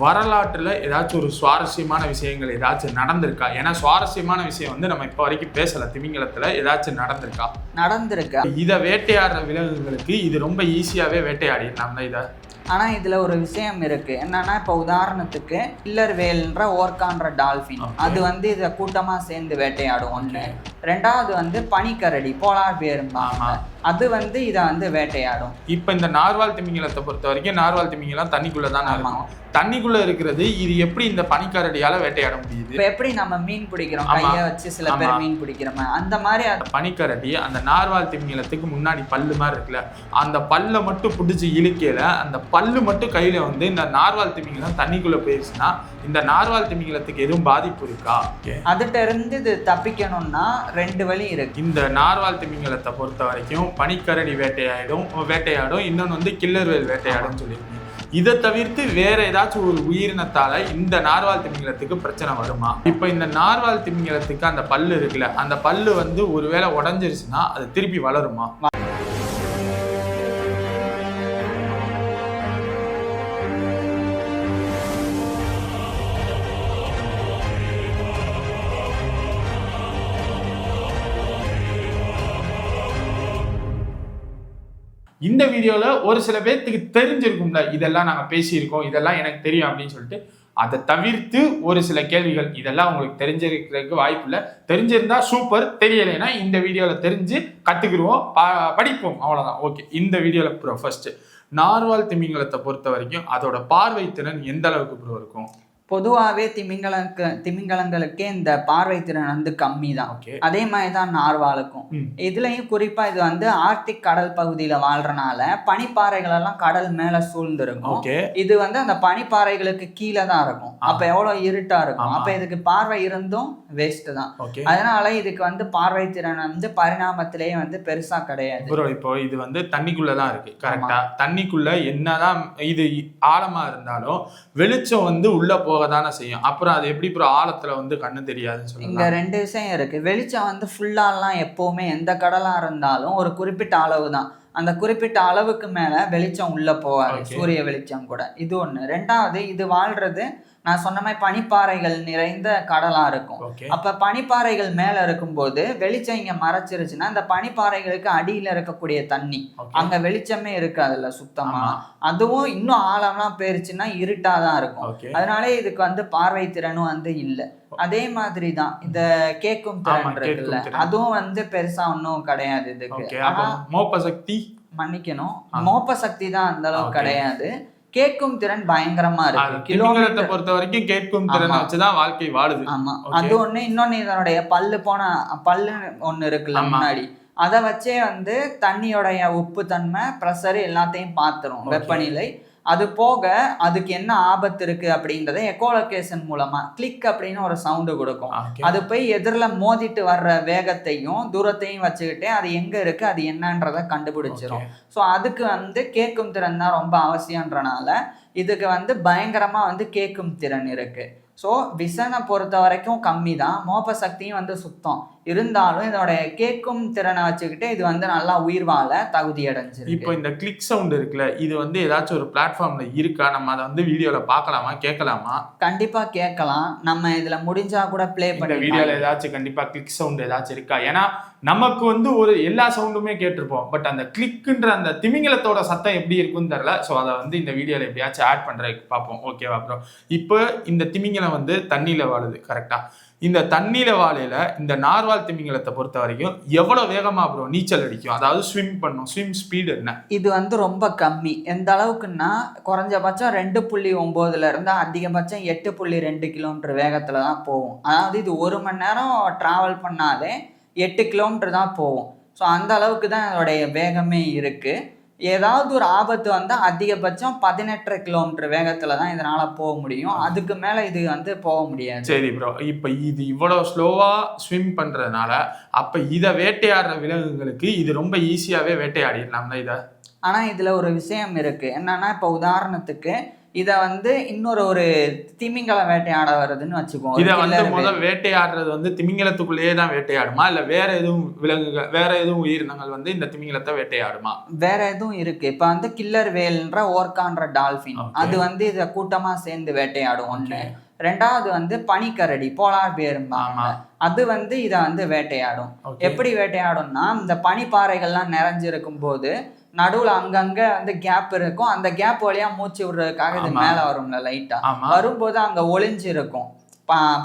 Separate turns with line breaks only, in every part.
வரலாற்றுல ஏதாச்சும் ஒரு சுவாரஸ்யமான விஷயங்கள் ஏதாச்சும் நடந்திருக்கா? ஏன்னா சுவாரஸ்யமான விஷயம் வந்து நம்ம இப்போ வரைக்கும் பேசல. திமிங்கலத்துல ஏதாச்சும் நடந்திருக்கா? இதை வேட்டையாடுற விலங்குகளுக்கு இது ரொம்ப ஈஸியாவே வேட்டையாடிடலாம்ல இதை.
ஆனால் இதில் ஒரு விஷயம் இருக்குது. என்னன்னா, இப்போ உதாரணத்துக்கு கில்லர் வேல்ன்ற ஓர்கான்ற டால்ஃபின், அது வந்து இதை கூட்டமாக சேர்ந்து வேட்டையாடும் ஒன்று. ரெண்டாவது வந்து பனிக்கரடி, போலார் பேரும்பாங்க, அது வந்து இதை வந்து வேட்டையாடும்.
இப்போ இந்த நார்வால் திமிங்கலத்தை பொறுத்த வரைக்கும் நார்வால் திமிங்கலம் தண்ணிக்குள்ளே தானே இருக்கும். தண்ணிக்குள்ளே இருக்கிறது இது எப்படி இந்த பனிக்கரடியால் வேட்டையாட முடியுது?
இப்போ எப்படி நம்ம மீன் பிடிக்கிறோம், கையை வச்சு சில பேர் மீன் பிடிக்கிறோம், அந்த மாதிரி
பனிக்கரடி அந்த நார்வால் திமிங்கலத்துக்கு முன்னாடி பல்லு மாதிரி இருக்குல்ல, அந்த பல்லை மட்டும் பிடிச்சி இழுக்கையில அந்த பல்லு மட்டும் கையில் வந்து இந்த நார்வால் திமிங்கலம் தண்ணிக்குள்ளே போயிடுச்சுன்னா இந்த நார்வால் திமிங்கலத்துக்கு எதுவும் பாதிப்பு இருக்கா?
அதுகிட்ட இருந்து இது தப்பிக்கணும்னா 2 வழி இருக்கு.
இந்த நார்வால் திமிங்கலத்தை பொறுத்த வரைக்கும் பனிக்கரடி வேட்டையாடும், இன்னொன்று வந்து கில்லர் வேல் வேட்டையாடும் சொல்லியிருக்கீங்க. இதை தவிர்த்து வேற ஏதாச்சும் ஒரு உயிரினத்தால இந்த நார்வால் திமிங்கலத்துக்கு பிரச்சனை வருமா? இப்ப இந்த நார்வால் திமிங்கலத்துக்கு அந்த பல்லு இருக்குல்ல, அந்த பல்லு வந்து ஒருவேளை உடஞ்சிருச்சுன்னா அது திருப்பி வளருமா? இந்த வீடியோவில் ஒரு சில பேர்த்துக்கு தெரிஞ்சிருக்கும்ல, இதெல்லாம் நாங்கள் பேசியிருக்கோம், இதெல்லாம் எனக்கு தெரியும் அப்படின்னு சொல்லிட்டு. அதை தவிர்த்து ஒரு சில கேள்விகள், இதெல்லாம் உங்களுக்கு தெரிஞ்சிருக்கிறதுக்கு வாய்ப்பு இல்லை. தெரிஞ்சிருந்தா சூப்பர், தெரியலைன்னா இந்த வீடியோவில் தெரிஞ்சு கற்றுக்குருவோம், படிப்போம், அவ்வளோதான். ஓகே, இந்த வீடியோவில் ப்ரோ ஃபர்ஸ்ட் நார்வால் திமிங்கலத்தை பொறுத்த வரைக்கும் அதோட பார்வை திறன் எந்த அளவுக்கு ப்ரோ இருக்கும்?
பொதுவாகவே திமிங்கலங்களுக்கே இந்த பார்வை திறன் வந்து கம்மி தான். அதே மாதிரி தான் நார்வாலுக்கும். இதுலயும் குறிப்பா இது வந்து ஆர்டிக் கடல் பகுதியில வாழ்றனால பனிப்பாறைகள் எல்லாம் கடல் மேல சூழ்ந்திருக்கும். இது வந்து அந்த பனிப்பாறைகளுக்கு கீழே தான் இருக்கும். அப்ப எவ்வளவு இருட்டா இருக்கும், அப்ப இதுக்கு பார்வை இருந்தும் வேஸ்ட் தான். அதனால இதுக்கு வந்து பார்வை திறன் வந்து பரிணாமத்திலேயே வந்து பெருசா கிடையாது.
இப்போ இது வந்து தண்ணிக்குள்ளதான் இருக்கு, கரெக்டா? தண்ணிக்குள்ள என்னதான் இது ஆழமா இருந்தாலும் வெளிச்சம் வந்து உள்ள போகதானே செய்யும். அப்புறம் அது எப்படி ப்ரோ ஆழத்துல வந்து கண்ணு தெரியாதுன்னு சொல்லுங்க.
இங்க 2 விஷயம் இருக்கு. வெளிச்சம் வந்து ஃபுல்லாலாம் எப்பவுமே எந்த கடலா இருந்தாலும் ஒரு குறிப்பிட்ட அளவு தான். அந்த குறிப்பிட்ட அளவுக்கு மேல வெளிச்சம் உள்ள போகாது, சூரிய வெளிச்சம் கூட. இது ஒண்ணு. ரெண்டாவது, இது வாழ்றது நான் சொன்ன மாதிரி பனிப்பாறைகள் நிறைந்த கடலா இருக்கும். அப்ப பனிப்பாறைகள் மேல இருக்கும்போது வெளிச்சம் இங்க மறைச்சிருச்சுன்னா இந்த பனிப்பாறைகளுக்கு அடியில இருக்கக்கூடிய தண்ணி, அங்க வெளிச்சமே இருக்காதுல்ல சுத்தமா. அதுவும் இன்னும் ஆழம்லாம் போயிருச்சுன்னா இருட்டாதான் இருக்கும். அதனால இதுக்கு வந்து பார்வை திறனும் வந்து இல்லை. அதே மாதிரிதான் இந்த கேட்கும் திறன் இருக்குல்ல, அதுவும் வந்து பெருசா ஒன்னும் கிடையாது இதுக்கு.
மோப்ப சக்தி,
மன்னிக்கணும், மோப்ப சக்தி தான் அந்த அளவுக்கு கிடையாது. கேட்கும் திறன் பயங்கரமா இருக்கு.
கிலோமீட்டரை பொறுத்த வரைக்கும் கேட்கும் திறனை வச்சுதான் வாழ்க்கை வாழுது.
ஆமா, அது ஒண்ணு. இன்னொன்னு, இதனுடைய பல்லு ஒண்ணு இருக்குல்ல முன்னாடி, அதை வச்சே வந்து தண்ணியோடைய உப்பு தன்மை, ப்ரெஷர் எல்லாத்தையும் பார்த்துரும், வெப்பநிலை. அது போக அதுக்கு என்ன ஆபத்து இருக்கு அப்படின்றத எக்கோலொகேஷன் மூலமா கிளிக் அப்படின்னு ஒரு சவுண்டு கொடுக்கும். அது போய் எதிரில் மோதிட்டு வர்ற வேகத்தையும் தூரத்தையும் வச்சுக்கிட்டே அது எங்க இருக்கு, அது என்னன்றத கண்டுபிடிச்சிரும். ஸோ அதுக்கு வந்து கேட்கும் திறன் தான் ரொம்ப அவசியம்ன்றனால இதுக்கு வந்து பயங்கரமா வந்து கேட்கும் திறன் இருக்கு. ஸோ விசனை பொறுத்த வரைக்கும் கம்மி தான், மோப்ப சக்தியும் வந்து சுத்தம் இருந்தாலும் இதோடைய கேட்கும் திறனை வச்சுக்கிட்டு இது வந்து நல்லா உயிர் வாழ தகுதி அடைஞ்சிருக்கு.
இப்போ இந்த கிளிக் சவுண்ட் இருக்குல்ல, இது வந்து ஏதாச்சும் ஒரு பிளாட்ஃபார்ம்ல இருக்கா? நம்ம அதை வந்து வீடியோல பார்க்கலாமா, கேட்கலாமா?
கண்டிப்பா கேட்கலாம். நம்ம இதுல முடிஞ்சா கூட பிளே பண்ணி
வீடியோல ஏதாச்சும் கண்டிப்பா கிளிக் சவுண்ட் ஏதாச்சும் இருக்கா? ஏன்னா நமக்கு வந்து ஒரு எல்லா சவுண்டுமே கேட்டிருப்போம், பட் அந்த கிளிக்குன்ற அந்த திமிங்கலத்தோட சத்தம் எப்படி இருக்குன்னு தெரியல. ஸோ அதை வந்து இந்த வீடியோல எப்படியாச்சும் ஆட் பண்றதுக்கு பார்ப்போம். ஓகேவா ப்ரோ? இப்போ இந்த திமிங்கலம் வந்து தண்ணியில வாழுது, கரெக்டா? இந்த தண்ணியில வாழையில இந்த நார்வால் திமிங்கலத்தை பொறுத்த வரைக்கும் எவ்வளவு வேகமா ப்ரோ நீச்சல் அடிக்கும், அதாவது ஸ்விம் பண்ணும்? ஸ்விம் ஸ்பீடு என்ன?
இது வந்து ரொம்ப கம்மி. எந்த அளவுக்குன்னா குறைஞ்சபட்சம் 2.9 இருந்து அதிகபட்சம் 8.2 கிலோமீட்டர் வேகத்துல தான் போகும். அதாவது இது 1 மணி நேரம் டிராவல் பண்ணாலே 8 கிலோமீட்டர் தான் போகும். ஸோ அந்த அளவுக்கு தான் அதோடைய வேகமே இருக்கு. ஏதாவது ஒரு ஆபத்து வந்து அதிகபட்சம் 18 கிலோமீட்டர் வேகத்துல தான் இதனால போக முடியும். அதுக்கு மேல இது வந்து போக முடியாது.
சரி ப்ரோ, இப்ப இது இவ்வளவு ஸ்லோவா ஸ்விம் பண்றதுனால அப்ப இதை வேட்டையாடுற விலங்குகளுக்கு இது ரொம்ப ஈஸியாவே வேட்டையாடிடலாம்ல இதை.
ஆனா இதுல ஒரு விஷயம் இருக்கு. என்னன்னா, இப்ப உதாரணத்துக்கு இத வந்து இன்னொரு ஒரு திமிங்கலம் வேட்டையாட வருதுன்னு வச்சுக்கோம்.
இத வந்து முதல் வேட்டையாடுறது வந்து திமிங்கலத்துக்குள்ளேயே தான் வேட்டையாடுமா, இல்ல வேற எதுவும் விலங்குகள், வேற எதுவும் உயிரினங்கள் வந்து இந்த திமிங்கலத்தை வேட்டையாடுமா?
வேற எதுவும் இருக்கு. இப்ப வந்து கில்லர் வேல்ன்ற ஓர்கான்ற டால்பின், அது வந்து இத கூட்டமா சேர்ந்து வேட்டையாடும் ஒண்ணு. ரெண்டாவது வந்து பனிக்கரடி, போலார் பேரும்பாங்க, அது வந்து இத வந்து வேட்டையாடும். எப்படி வேட்டையாடும்னா, இந்த பனிப்பாறைகள்லாம் நிறைஞ்சிருக்கும் போது நடுவுல அங்கங்க வந்து கேப் இருக்கும். அந்த கேப் வழியா மூச்சு விடுறதுக்காக இது மேல வரும்ல லைட்டா, வரும்போது அங்க ஒளிஞ்சு இருக்கும்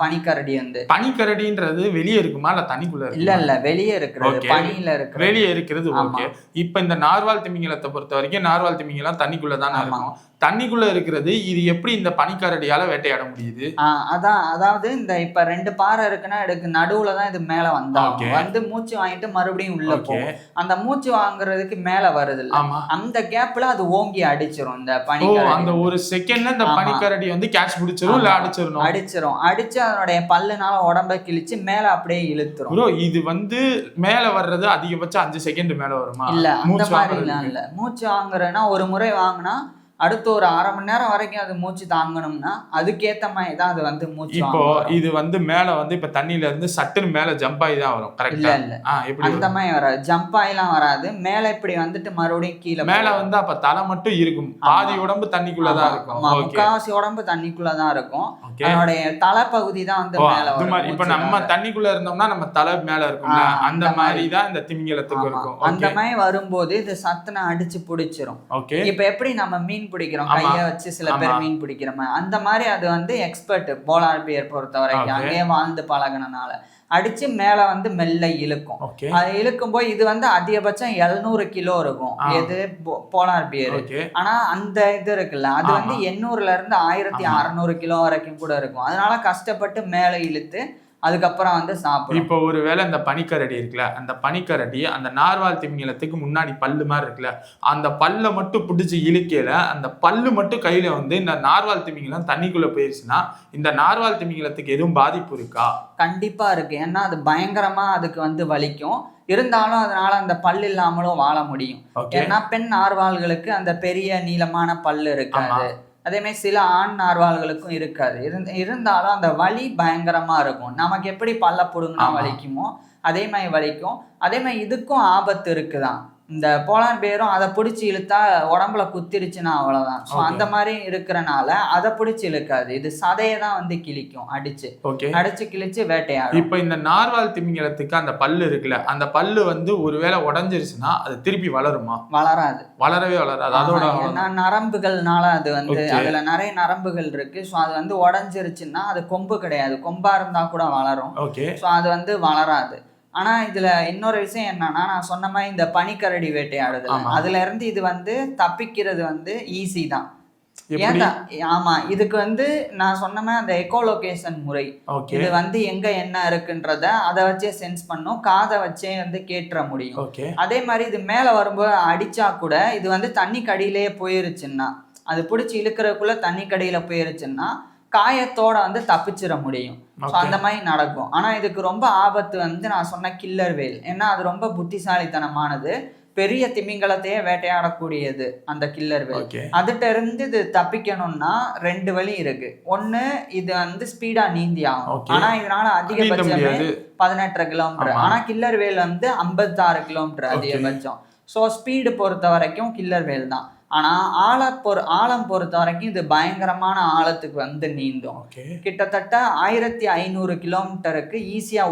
பனிக்கரடி வந்து.
பனிக்கரடின்றது வெளியே இருக்குமா இல்ல தண்ணிக்குள்ள?
இல்ல வெளியே இருக்கிறது, பனியில இருக்கு, வெளியே
இருக்கிறது. ஓகே. இப்ப இந்த நார்வால் திமிங்கலத்தை பொறுத்த வரைக்கும் நார்வால் திமிங்கலம் தண்ணிக்குள்ள தானே இருக்கும். தண்ணிக்குள்ள இருக்கிறது, இது எப்படி இந்த பனிக்கரடியால வேட்டையாட முடியுது?
அதாவது இந்த இப்ப 2 பாறை இருக்குன்னா இதுக்கு நடுவுல தான் இது மேல வந்தாங்க, வந்து மூச்சு வாங்கிட்டு மறுபடியும் உள்ள போகும். அந்த மூச்சு வாங்குறதுக்கு மேல வருது இல்ல, அந்த கேப்ல அது ஓங்கி அடிச்சிரும் இந்த பனிக்கரடி.
அந்த ஒரு செகண்ட்ல இந்த பனிக்கரடி வந்து கேட்ச் பிடிச்சிரும் இல்ல அடிச்சிரும்.
அடிச்சு அதனுடைய பல்லுனால உடம்ப கிழிச்சு மேல அப்படியே இழுத்துரும்.
ப்ரோ, இது வந்து மேல வர்றது அதிகபட்சம் 5 செகண்ட் மேல வருமா?
இல்ல, அந்த மாதிரி இல்ல. மூச்சு வாங்குறேன்னா ஒரு முறை வாங்கினா அடுத்து ஒரு 1/2 மணி நேரம் வரைக்கும் அது மூச்சு தாங்கணும்னா அதுக்கேத்த மாதிரி தான் அது வந்து மூச்சு.
இப்போ இது வந்து மேல வந்து இப்ப தண்ணியில இருந்து சட்டுன்னு மேல ஜம்ப் ஆகி தான் வரும், கரெக்டா?
இல்ல அந்த மாதிரி வராது, ஜம்ப் ஆயிலாம் வராது. மேல இப்படி வந்துட்டு மறுபடியும் கீழே
மேல வந்து அப்ப தலை மட்டும் இருக்கும், பாதி உடம்பு தண்ணிக்குள்ளதான் இருக்கும்.
முக்காவாசி உடம்பு தண்ணிக்குள்ளதான் இருக்கும். அதனுடைய தலைப்பகுதி தான் வந்து மேல வரும்.
இப்ப நம்ம தண்ணிக்குள்ள இருந்தோம்னா நம்ம தலை மேல இருக்கும், அந்த மாதிரி தான் இந்த திமிங்கலத்துக்கு இருக்கும்.
அந்த மாதிரி வரும்போது இது சத்துன அடிச்சு பிடிச்சிரும். இப்ப எப்படி நம்ம மீன் பிடிக்கிறோம் கைய வச்சு, சில பேர் மீன் பிடிக்கிற மாதிரி, அந்த மாதிரி அது வந்து எக்ஸ்பர்ட் போலார் பியர் பொறுத்த வரைக்கும் அங்கேயே வாழ்ந்து பழகினால அடிச்சு மேல வந்து மெல்ல இழுக்கும். அது இழுக்கும் போது இது வந்து அதிகபட்சம் 700 கிலோ இருக்கும், எது போலார் பியர். ஆனா அந்த இது இருக்குல்ல, அது வந்து 800ல இருந்து 1600 கிலோ வரைக்கும் கூட இருக்கும். அதனால கஷ்டப்பட்டு மேல இழுத்து அதுக்கப்புறம் வந்து சாப்பிடும்.
இப்போ ஒருவேளை இந்த பனிக்கரடி இருக்குல்ல, அந்த பனிக்கரடி அந்த நார்வால் திமிங்கலத்துக்கு முன்னாடி பல்லு மாதிரி இருக்குல்ல, அந்த பல்ல மட்டும் பிடிச்சி இழுக்கல, அந்த பல்லு மட்டும் கையில வந்து இந்த நார்வால் திமிங்கலம் தண்ணிக்குள்ள போயிருச்சுன்னா இந்த நார்வால் திமிங்கலத்துக்கு எதுவும் பாதிப்பு இருக்கா?
கண்டிப்பா இருக்கு. ஏன்னா அது பயங்கரமா அதுக்கு வந்து வலிக்கும். இருந்தாலும் அதனால அந்த பல்லு இல்லாமலும் வாழ முடியும். ஏன்னா பெண் நார்வால்களுக்கு அந்த பெரிய நீளமான பல்லு இருக்காது, அதே மாதிரி சில ஆண் நார்வால்களுக்கும் இருக்காது. இருந்தாலும் அந்த வலி பயங்கரமா இருக்கும். நமக்கு எப்படி பல்ல புடுங்கினா வலிக்குமோ அதே மாதிரி வலிக்கும். அதே மாதிரி இதுக்கும் ஆபத்து இருக்குதான். இந்த போலார் பேரும் அதை பிடிச்சி இழுத்தா உடம்புல குத்திருச்சுன்னா அவ்வளவுதான். ஸோ அந்த மாதிரி இருக்கிறனால அதை பிடிச்சி இழுக்காது, இது சதையை தான் வந்து கிழிக்கும், அடிச்சு கிழிச்சு வேட்டையாடும்.
இப்போ இந்த நார்வால் திமிங்கலத்துக்கு அந்த பல்லு இருக்குல்ல, அந்த பல்லு வந்து ஒருவேளை உடஞ்சிருச்சுன்னா அது திருப்பி வளருமா?
வளராது,
வரவே வளராது. அதோட
நரம்புகள்னால அது வந்து அதுல நிறைய நரம்புகள் இருக்கு. ஸோ அது வந்து உடஞ்சிருச்சுன்னா அது கொம்பு கிடையாது, கொம்பா இருந்தா கூட வளரும். ஸோ அது வந்து வளராது. ஆனா இதுல இன்னொரு விஷயம் என்னன்னா, நான் சொன்ன மாதிரி இந்த பனிக்கரடி வேட்டையாடுது, அதுல இருந்து இது வந்து தப்பிக்கிறது வந்து ஈஸி தான். ஏன்னா இதுக்கு வந்து நான் சொன்ன மாதிரி அந்த எக்கோலொகேஷன் முறை, இது வந்து எங்க என்ன இருக்குன்றத அதை வச்சே சென்ஸ் பண்ணும், காதை வச்சே வந்து கேட்டுற முடியும். அதே மாதிரி இது மேல வரும்போது அடிச்சா கூட இது வந்து தண்ணி கடியிலேயே போயிருச்சுன்னா, அது பிடிச்சி இழுக்கிறதுக்குள்ள தண்ணி கடியில போயிருச்சுன்னா காயத்தோட வந்து தப்பிச்சிட முடியும். அந்த மாதிரி நடக்கும். ஆனா இதுக்கு ரொம்ப ஆபத்து வந்து நான் சொன்ன கில்லர் வேல். ஏன்னா அது ரொம்ப புத்திசாலித்தனமானது, பெரிய திமிங்கலத்தையே வேட்டையாடக்கூடியது அந்த கில்லர் வேல். அதுட்ட இருந்து இது தப்பிக்கணும்னா 2 வழி இருக்கு. ஒண்ணு, இது வந்து ஸ்பீடா நீந்தி ஆகும். ஆனா இதனால அதிகபட்சமே 18 கிலோமீட்டர். ஆனா கில்லர் வேல் வந்து 56 கிலோமீட்டர் அதிகபட்சம். ஸோ ஸ்பீடு பொறுத்த வரைக்கும் கில்லர் வேல் தான். ஆனா ஆழம் பொறுத்த வரைக்கும் இது பயங்கரமான ஆழத்துக்கு வந்து நீந்தும். கிட்டத்தட்ட 1500 கிலோமீட்டருக்கு ஈஸியா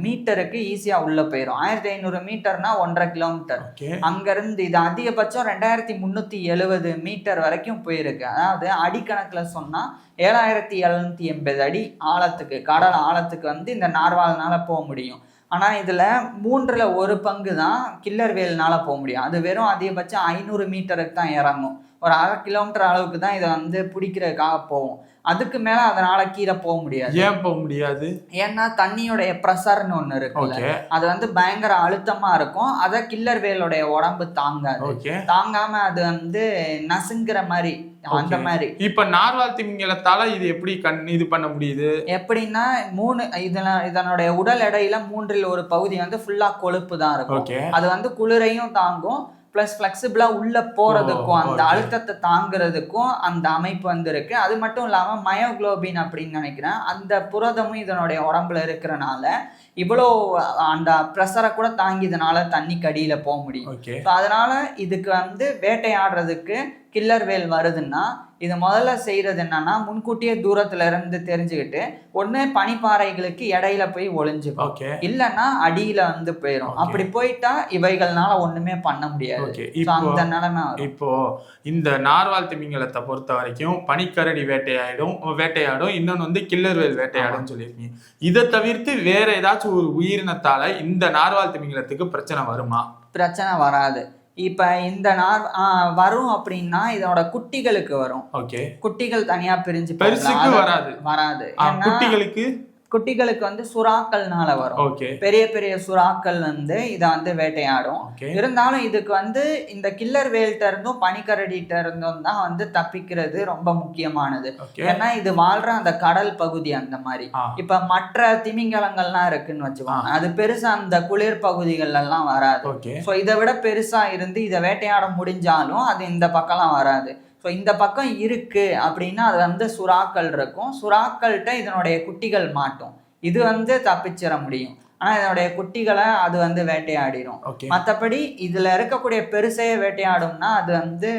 மீட்டருக்கு ஈஸியா உள்ள போயிடும். 1500 மீட்டர்னா 1.5 கிலோமீட்டர். அங்க இருந்து இது அதிகபட்சம் 2370 மீட்டர் வரைக்கும் போயிருக்கு. அதாவது அடிக்கணக்குல சொன்னா 7780 அடி ஆழத்துக்கு, கடல் ஆழத்துக்கு வந்து இந்த நார்வால்னால போக முடியும். ஆனா இதுல 3ல் 1 பங்கு தான் கில்லர் வேல்னால போக முடியும். அது வெறும் அதிகபட்சம் 500 மீட்டருக்கு தான் இறங்கும். ஒரு 1/2 கிலோமீட்டர் அளவுக்கு தான் இதை வந்து பிடிக்கிறதுக்காக போகும். அதுக்கு மேல அதனால கீழே போக முடியாது.
ஏன் போக முடியாது?
ஏன்னா தண்ணியோடைய ப்ரெஷர்னு ஒண்ணு இருக்குல்ல, அது வந்து பயங்கர அழுத்தமா இருக்கும். அதை கில்லர் வேலோடைய உடம்பு தாங்காது. தாங்காம அது வந்து நசுங்குற மாதிரி அந்த மாதிரி.
இப்ப நார்வால் திமிங்கலத்தால இது எப்படி இது பண்ண முடியுது?
எப்படின்னா இதனுடைய உடல் எடையில 3ல் 1 பகுதி வந்து ஃபுல்லா கொழுப்பு தான் இருக்கும். அது வந்து குளிரையும் தாங்கும், பிளஸ் ஃபிளெக்சிபிளா உள்ள போறதுக்கும் அந்த அழுத்தத்தை தாங்குறதுக்கும் அந்த அமைப்பு வந்து இருக்கு. அது மட்டும் இல்லாம மயோகுளோபின் அப்படின்னு நினைக்கிறேன், அந்த புரதமும் இதனுடைய உடம்புல இருக்கிறனால இவ்வளோ அந்த ப்ரெஷரை கூட தாங்கி இதனால தண்ணிக்கு அடியில போக முடியும். அதனால இதுக்கு வந்து வேட்டையாடுறதுக்கு கில்லர் வேல் வருதுன்னா இது முதல்ல செய்யறது என்னன்னா, முன்கூட்டியே தூரத்துல இருந்து தெரிஞ்சுக்கிட்டு ஒண்ணு பனிப்பாறைகளுக்கு இடையில போய் ஒளிஞ்சுக்கும், இல்லைன்னா அடியில வந்து போயிடும். அப்படி போயிட்டா இவைகள்னால ஒண்ணுமே பண்ண முடியாது. அந்த நிலைமை.
இப்போ இந்த நார்வால் திமிங்கலத்தை பொறுத்த வரைக்கும் பனிக்கரடி வேட்டையாடும், இன்னொன்னு வந்து கில்லர் வேல் வேட்டையாடும் சொல்லியிருக்கீங்க. இதை தவிர்த்து வேற ஏதாச்சும் ஒரு உயிரினத்தால இந்த நார்வால் திமிங்கலத்துக்கு பிரச்சனை வருமா?
பிரச்சனை வராது. இப்ப இந்த வரும் அப்படின்னா இதோட குட்டிகளுக்கு வரும். குட்டிகள் தனியா பிரிஞ்சு வராது. குட்டிகளுக்கு வந்து சுறாக்கள்னால வரும். பெரிய பெரிய சுறாக்கள் வந்து இதை வந்து வேட்டையாடும். இருந்தாலும் இதுக்கு வந்து இந்த கில்லர் வேல்ட்ட இருந்தும் பனிக்கரடிட்ட இருந்தும் தான் வந்து தப்பிக்கிறது ரொம்ப முக்கியமானது. ஏன்னா இது வாழ்ற அந்த கடல் பகுதி அந்த மாதிரி. இப்ப மற்ற திமிங்கலங்கள்லாம் இருக்குன்னு வச்சுக்கோங்க, அது பெருசா அந்த குளிர் பகுதிகள் எல்லாம் வராது. சோ இதை விட பெருசா இருந்து இதை வேட்டையாட முடிஞ்சாலும் அது இந்த பக்கம்லாம் வராது. ஸோ இந்த பக்கம் இருக்கு அப்படின்னா அது வந்து சுறாக்கள் இருக்கும். சுறாக்கள்கிட்ட இதனுடைய குட்டிகள் மாட்டும், இது வந்து தப்பிச்சிட முடியும். ஆனால் இதனுடைய குட்டிகளை அது வந்து வேட்டையாடிடும். மற்றபடி இதில் இருக்கக்கூடிய பெருசையை வேட்டையாடும்னா அது வந்து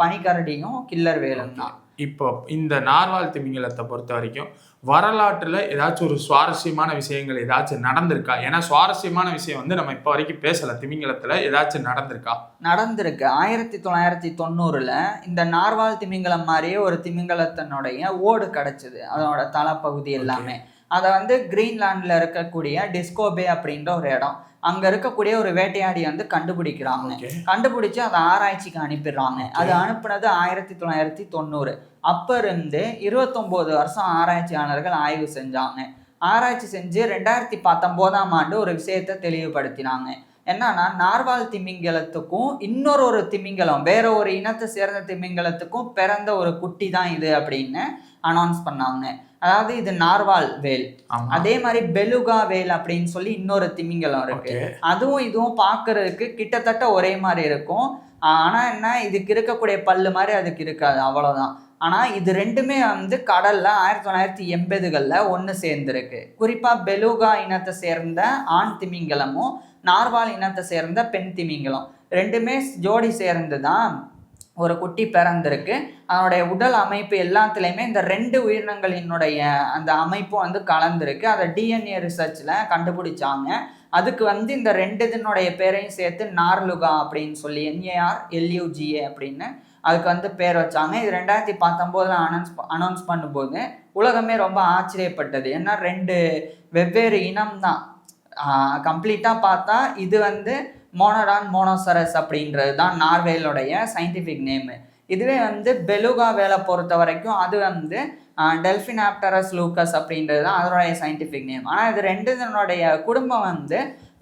பனிக்கரடியும் கில்லர் வேலும் தான்.
இப்போ இந்த நார்வால் திமிங்கலத்தை பொறுத்த வரைக்கும் வரலாற்றுல ஏதாச்சும் ஒரு சுவாரஸ்யமான விஷயங்கள் ஏதாச்சும் நடந்திருக்கா? ஏன்னா சுவாரஸ்யமான விஷயம் வந்து நம்ம இப்போ வரைக்கும் பேசல, திமிங்கலத்துல ஏதாச்சும்
நடந்திருக்கு. 1990 இந்த நார்வால் திமிங்கலம் மாதிரியே ஒரு திமிங்கலத்தினுடைய ஓடு கிடைச்சது, அதோட தலைப்பகுதி எல்லாமே. அதை வந்து கிரீன்லாண்டில் இருக்கக்கூடிய டிஸ்கோபே அப்படின்ற ஒரு இடம், அங்கே இருக்கக்கூடிய ஒரு வேட்டையாடியை வந்து கண்டுபிடிக்கிறாங்க. கண்டுபிடிச்சு அதை ஆராய்ச்சிக்கு அனுப்பிடுறாங்க. அது அனுப்புனது 1990. அப்போ இருந்து 29 வருஷம் ஆராய்ச்சியாளர்கள் ஆய்வு செஞ்சாங்க. ஆராய்ச்சி செஞ்சு 2019 ஒரு விஷயத்தை தெளிவுபடுத்தினாங்க. என்னன்னா, நார்வால் திமிங்கலத்துக்கும் இன்னொரு திமிங்கலம், வேற ஒரு இனத்தை சேர்ந்த திமிங்கலத்துக்கும் பிறந்த ஒரு குட்டி தான் இது அப்படின்னு அனௌன்ஸ் பண்ணாங்க. அதாவது இது நார்வால் வேல். அதே மாதிரி பெலுகா வேல் அப்படின்னு சொல்லி இன்னொரு திமிங்கலம் இருக்கு. அதுவும் இதுவும் பார்க்கறதுக்கு கிட்டத்தட்ட ஒரே மாதிரி இருக்கும். ஆனா என்ன, இதுக்கு இருக்கக்கூடிய பல்லு மாதிரி அதுக்கு இருக்காது, அவ்வளவுதான். ஆனா இது ரெண்டுமே வந்து கடல்ல 1980களில் ஒன்று சேர்ந்திருக்கு. குறிப்பா பெலுகா இனத்தை சேர்ந்த ஆண் திமிங்கலமும் நார்வால் இனத்தை சேர்ந்த பெண் திமிங்கலம் ரெண்டுமே ஜோடி சேர்ந்து தான் ஒரு குட்டி பிறந்திருக்கு. அதனுடைய உடல் அமைப்பு எல்லாத்துலேயுமே இந்த ரெண்டு உயிரினங்களினுடைய அந்த அமைப்பும் வந்து கலந்துருக்கு. அதை டிஎன்ஏ ரிசர்ச்சில் கண்டுபிடிச்சாங்க. அதுக்கு வந்து இந்த ரெண்டுனுடைய பேரையும் சேர்த்து நார்லுகா அப்படின்னு சொல்லி NARLUGA அப்படின்னு அதுக்கு வந்து பேர் வச்சாங்க. இது 2019 அனௌன்ஸ் பண்ணும்போது உலகமே ரொம்ப ஆச்சரியப்பட்டது. ஏன்னா ரெண்டு வெவ்வேறு இனம் தான். கம்ப்ளீட்டாக பார்த்தா இது வந்து மோனரான் மோனோசரஸ் அப்படின்றது தான் நார்வேலுடைய சயின்டிஃபிக் நேமு. இதுவே வந்து பெலுகா வேலை பொறுத்த வரைக்கும் அது வந்து டெல்ஃபினாப்டரஸ் லூக்கஸ் அப்படின்றது தான் அதனுடைய சயின்டிஃபிக் நேம். ஆனால் இது ரெண்டுனுடைய குடும்பம் வந்து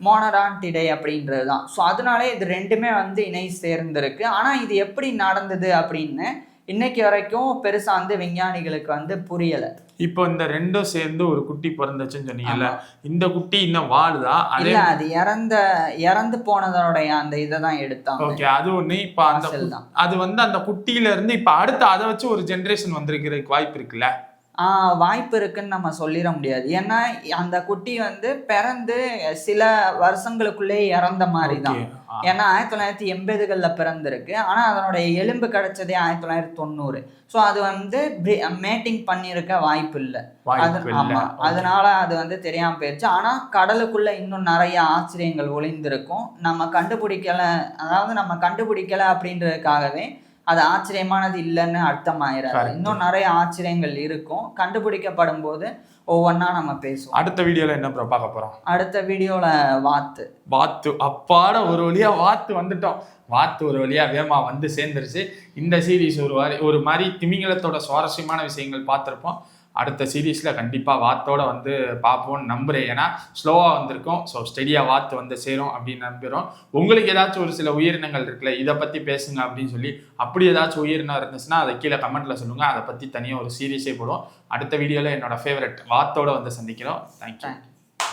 மோனரான்டிடே அப்படின்றது தான். ஸோ அதனாலே இது ரெண்டுமே வந்து இணை சேர்ந்திருக்கு. ஆனால் இது எப்படி நடந்தது அப்படின்னு இன்னைக்கு வரைக்கும் பெருசா வந்து விஞ்ஞானிகளுக்கு வந்து புரியல.
இப்போ இந்த ரெண்டும் சேர்ந்து ஒரு குட்டி பிறந்துச்சுன்னு சொன்னீங்கல்ல, இந்த குட்டி இன்னும் வாழுதா?
இல்ல, அது இறந்து போனதோடைய அந்த இதை தான் எடுத்தாங்க.
ஓகே, அது ஒண்ணு. இப்ப அது வந்து அந்த குட்டியில இருந்து இப்ப அடுத்து அதை வச்சு ஒரு ஜெனரேஷன் வந்திருக்கிறதுக்கு வாய்ப்பு இருக்குல்ல?
வாய்ப்பு இருக்குன்னு நம்ம சொல்லிட முடியாது. ஏன்னா அந்த குட்டி வந்து பிறந்து சில வருஷங்களுக்குள்ளே இறந்த மாதிரி தான். ஏன்னா 1980களில் பிறந்திருக்கு. ஆனால் அதனுடைய எலும்பு கிடைச்சதே 1990. ஸோ அது வந்து மேட்டிங் பண்ணியிருக்க வாய்ப்பு இல்லை. அதனால அது வந்து தெரியாமல் போயிடுச்சு. ஆனால் கடலுக்குள்ள இன்னும் நிறைய ஆச்சரியங்கள் ஒளிந்திருக்கும். நம்ம கண்டுபிடிக்கல அப்படின்றதுக்காகவே அது ஆச்சரியமானது இல்லைன்னு அர்த்தமாயிராது. இன்னும் நிறைய ஆச்சரியங்கள் இருக்கும். கண்டுபிடிக்கப்படும் போது ஒவ்வொன்றா நம்ம பேசுவோம்.
அடுத்த வீடியோல என்ன பார்க்க போறோம்?
அடுத்த வீடியோல வாத்து அப்பாட
ஒரு வழியா வாத்து வந்துட்டோம். வாத்து ஒரு வழியா வேமா வந்து சேர்ந்துருச்சு. இந்த சீரீஸ் ஒரு மாதிரி திமிங்கலத்தோட சுவாரஸ்யமான விஷயங்கள் பார்த்துருப்போம். அடுத்த சீரீஸில் கண்டிப்பாக வாத்தோட வந்து பார்ப்போம்னு நம்புகிறேன். ஏன்னா ஸ்லோவாக வந்திருக்கோம். ஸோ ஸ்டெடியாக வாத்து வந்து சேரும் அப்படின்னு நம்புகிறோம். உங்களுக்கு ஏதாச்சும் ஒரு சில உயிரினங்கள் இருக்குல்ல, இதை பற்றி பேசுங்க அப்படின்னு சொல்லி, அப்படி ஏதாச்சும் உயிரினம் இருந்துச்சுன்னா அதை கீழே கமெண்ட்டில் சொல்லுங்கள். அதை பற்றி தனியாக ஒரு சீரீஸே போடும். அடுத்த வீடியோவில் என்னோட ஃபேவரட் வாத்தோட வந்து சந்திக்கிறோம். தேங்க்யூ.